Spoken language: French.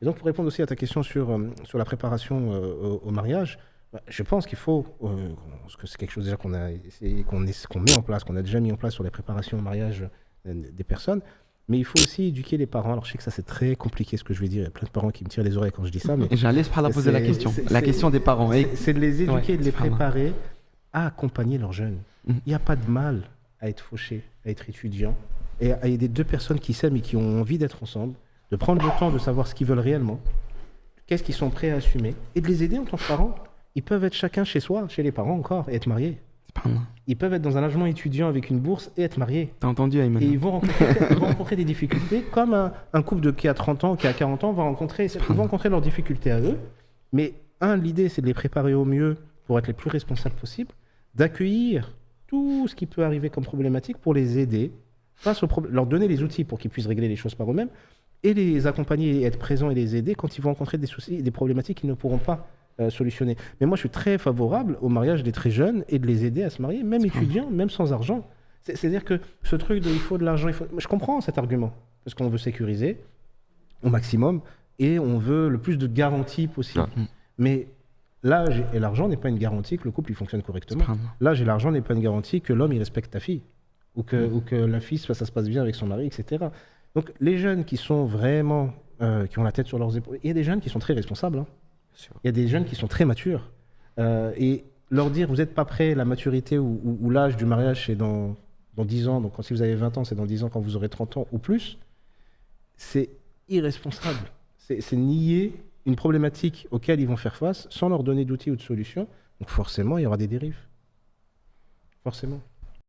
Et donc, pour répondre aussi à ta question sur la préparation au mariage, je pense qu'il faut, parce que c'est quelque chose déjà qu'on met en place, qu'on a déjà mis en place sur les préparations au mariage des personnes, mais il faut aussi éduquer les parents. Alors, je sais que ça, c'est très compliqué ce que je vais dire. Il y a plein de parents qui me tirent les oreilles quand je dis ça, mais Et j'allais poser la question des parents. c'est de les éduquer, Ouais, de les subhanallah. préparer à accompagner leurs jeunes. Mhm. Il n'y a pas de mal à être fauché, à être étudiant, et à aider deux personnes qui s'aiment et qui ont envie d'être ensemble, de prendre le temps de savoir ce qu'ils veulent réellement, qu'est-ce qu'ils sont prêts à assumer, et de les aider en tant que parents. Ils peuvent être chacun chez soi, chez les parents encore, et être mariés. Subhanallah. Ils peuvent être dans un logement étudiant avec une bourse et être mariés. T'as entendu, Ayman? Et ils vont rencontrer des difficultés, comme un couple qui a 30 ans, qui a 40 ans, ils vont rencontrer leurs difficultés à eux. Mais l'idée, c'est de les préparer au mieux pour être les plus responsables possibles, d'accueillir tout ce qui peut arriver comme problématique pour les aider, leur donner les outils pour qu'ils puissent régler les choses par eux-mêmes, et les accompagner, et être présents et les aider quand ils vont rencontrer des soucis et des problématiques qu'ils ne pourront pas solutionner. Mais moi, je suis très favorable au mariage des très jeunes et de les aider à se marier, même étudiants, même sans argent. C'est-à-dire que ce truc de il faut de l'argent, je comprends cet argument, parce qu'on veut sécuriser au maximum et on veut le plus de garanties possible. Ah. Mais l'âge et l'argent n'est pas une garantie que le couple il fonctionne correctement. Subhanallah. L'âge et l'argent n'est pas une garantie que l'homme il respecte ta fille ou que la fille ça se passe bien avec son mari, etc. Donc les jeunes qui sont vraiment qui ont la tête sur leurs épaules, il y a des jeunes qui sont très responsables. Hein. Il y a des jeunes qui sont très matures et leur dire vous n'êtes pas prêts, la maturité ou l'âge du mariage c'est dans 10 ans, donc si vous avez 20 ans c'est dans 10 ans quand vous aurez 30 ans ou plus, c'est irresponsable. C'est nier une problématique auquel ils vont faire face sans leur donner d'outils ou de solutions. Donc forcément, il y aura des dérives. Forcément.